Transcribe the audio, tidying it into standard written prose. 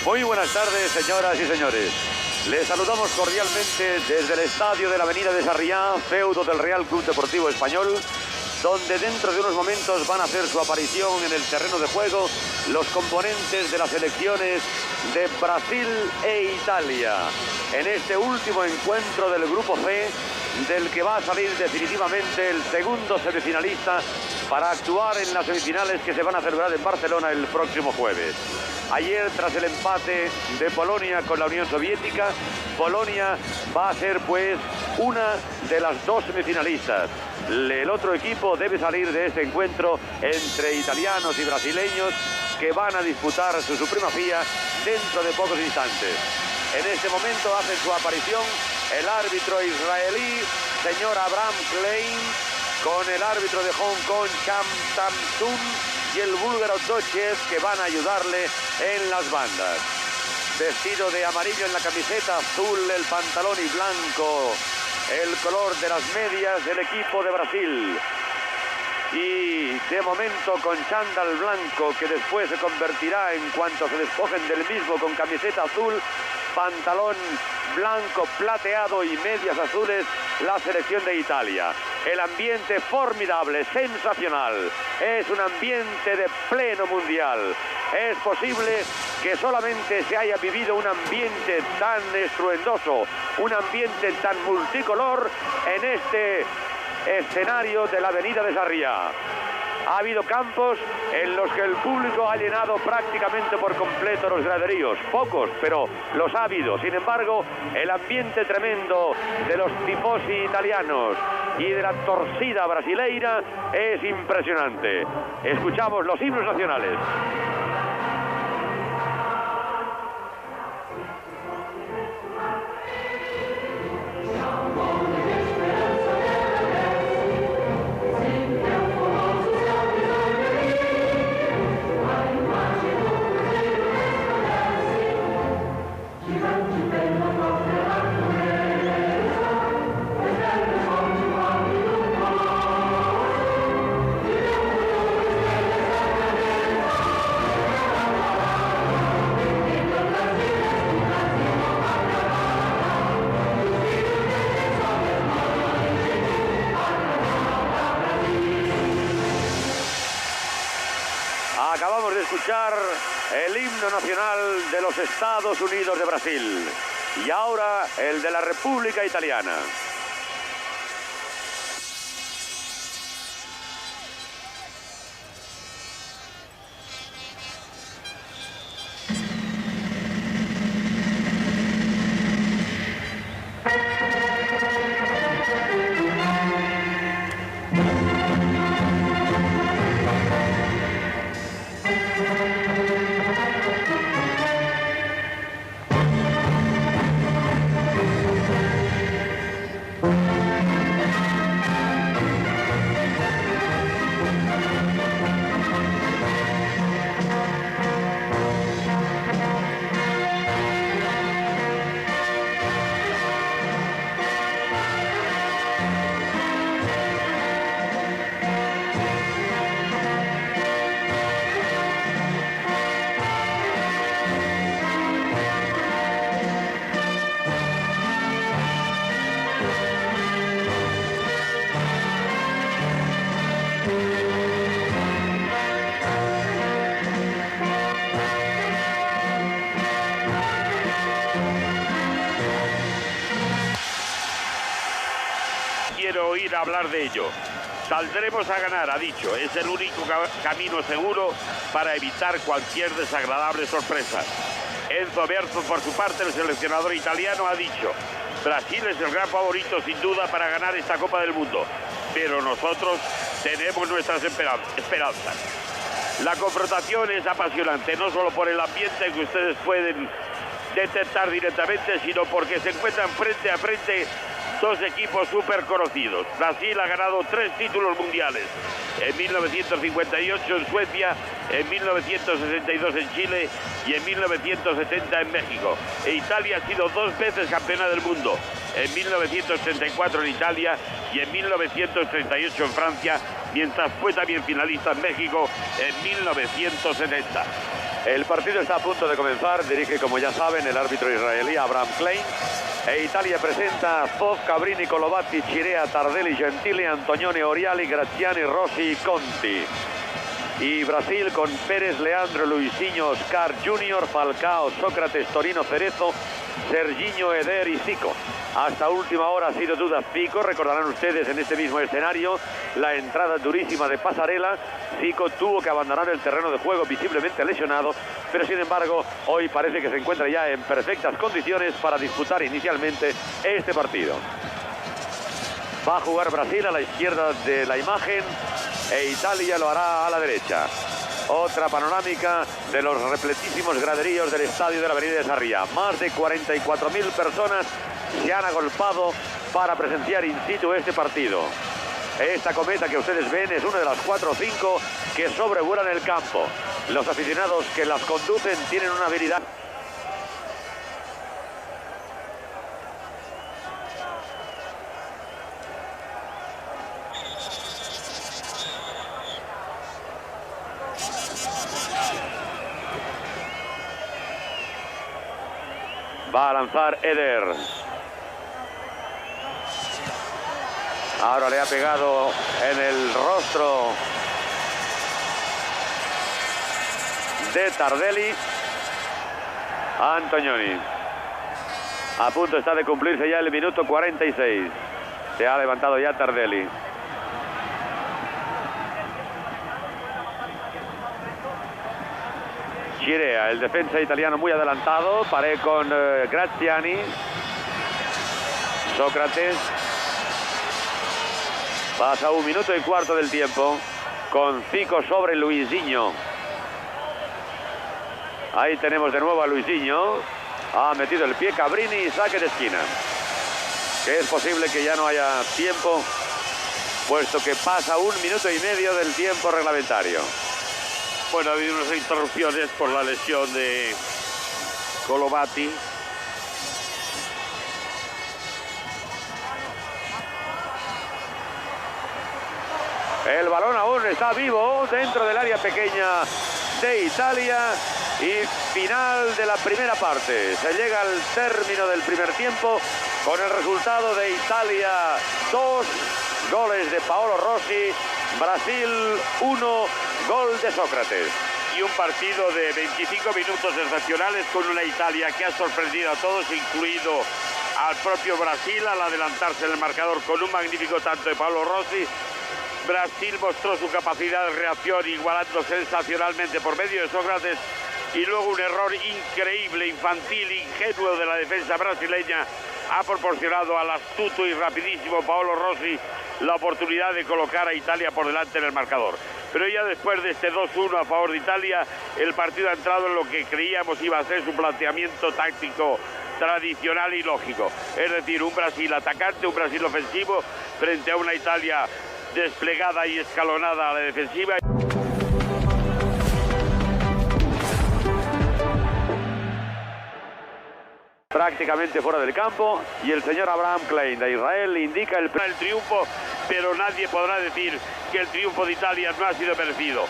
Muy buenas tardes, señoras y señores. Les saludamos cordialmente desde el estadio de la Avenida de Sarriá, feudo del Real Club Deportivo Español, donde dentro de unos momentos van a hacer su aparición en el terreno de juego los componentes de las selecciones de Brasil e Italia. En este último encuentro del Grupo C, del que va a salir definitivamente el segundo semifinalista para actuar en las semifinales que se van a celebrar en Barcelona el próximo jueves. Ayer, tras el empate de Polonia con la Unión Soviética, Polonia va a ser pues una de las dos semifinalistas. El otro equipo debe salir de este encuentro entre italianos y brasileños que van a disputar su supremacía dentro de pocos instantes. En este momento hace su aparición el árbitro israelí, señor Abraham Klein, con el árbitro de Hong Kong, Cham Tam-Sun, y el búlgaro Dochev, que van a ayudarle en las bandas. Vestido de amarillo en la camiseta, azul el pantalón y blanco el color de las medias del equipo de Brasil. Y de momento con chándal blanco, que después se convertirá, en cuanto se despojen del mismo, con camiseta azul, pantalón blanco plateado y medias azules, la selección de Italia. El ambiente formidable, sensacional, es un ambiente de pleno mundial. Es posible que solamente se haya vivido un ambiente tan estruendoso, un ambiente tan multicolor en este escenario de la Avenida de Sarriá. Ha habido campos en los que el público ha llenado prácticamente por completo los graderíos. Pocos, pero los ha habido. Sin embargo, el ambiente tremendo de los tifosi italianos y de la torcida brasileira es impresionante. Escuchamos los himnos nacionales. Acabamos de escuchar el himno nacional de los Estados Unidos de Brasil y ahora el de la República Italiana. Quiero oír hablar de ello. Saldremos a ganar, ha dicho. Es el único camino seguro para evitar cualquier desagradable sorpresa. Enzo Berzot, por su parte, el seleccionador italiano, ha dicho: Brasil es el gran favorito, sin duda, para ganar esta Copa del Mundo. Pero nosotros tenemos nuestras esperanzas. La confrontación es apasionante, no solo por el ambiente que ustedes pueden detectar directamente, sino porque se encuentran frente a frente dos equipos súper conocidos. Brasil ha ganado 3 títulos mundiales, en 1958 en Suecia, en 1962 en Chile y en 1970 en México. E Italia ha sido 2 veces campeona del mundo, en 1934 en Italia y en 1938 en Francia, mientras fue también finalista en México en 1970. El partido está a punto de comenzar. Dirige, como ya saben, el árbitro israelí Abraham Klein. E Italia presenta a Zoff, Cabrini, Colovati, Chirea, Tardelli, Gentili, Antonioni, Oriali, Graziani, Rossi y Conti. Y Brasil con Pérez, Leandro, Luisinho, Oscar, Junior, Falcao, Sócrates, Torino, Cerezo, Serginho, Eder y Zico. Hasta última hora ha sido duda Zico. Recordarán ustedes en este mismo escenario la entrada durísima de Pasarela. Zico tuvo que abandonar el terreno de juego visiblemente lesionado, pero sin embargo hoy parece que se encuentra ya en perfectas condiciones para disputar inicialmente este partido. Va a jugar Brasil a la izquierda de la imagen e Italia lo hará a la derecha. Otra panorámica de los repletísimos graderíos del estadio de la Avenida de Sarriá. Más de 44.000 personas se han agolpado para presenciar in situ este partido. Esta cometa que ustedes ven es una de las 4 o 5 que sobrevuelan el campo. Los aficionados que las conducen tienen una habilidad. Va a lanzar Eder. Ahora le ha pegado en el rostro de Tardelli a Antonioni. A punto está de cumplirse ya el minuto 46. Se ha levantado ya Tardelli. Chirea, el defensa italiano muy adelantado. Paré con Graziani. Sócrates. Pasa 1 minuto y cuarto del tiempo con Zico sobre Luisinho. Ahí tenemos de nuevo a Luisinho. Ha metido el pie Cabrini y saque de esquina. Que es posible que ya no haya tiempo, puesto que pasa 1 minuto y medio del tiempo reglamentario. Bueno, ha habido unas interrupciones por la lesión de Colovati. El balón aún está vivo dentro del área pequeña de Italia y final de la primera parte. Se llega al término del primer tiempo con el resultado de Italia 2, goles de Paolo Rossi, Brasil 1, gol de Sócrates. Y un partido de 25 minutos excepcionales con una Italia que ha sorprendido a todos, incluido al propio Brasil, al adelantarse en el marcador con un magnífico tanto de Paolo Rossi. Brasil mostró su capacidad de reacción igualando sensacionalmente por medio de Sócrates y luego un error increíble, infantil, ingenuo de la defensa brasileña ha proporcionado al astuto y rapidísimo Paolo Rossi la oportunidad de colocar a Italia por delante en el marcador. Pero ya después de este 2-1 a favor de Italia, el partido ha entrado en lo que creíamos iba a ser su planteamiento táctico tradicional y lógico. Es decir, un Brasil atacante, un Brasil ofensivo frente a una Italia desplegada y escalonada a la defensiva. Prácticamente fuera del campo y el señor Abraham Klein de Israel indica el triunfo, pero nadie podrá decir que el triunfo de Italia no ha sido merecido.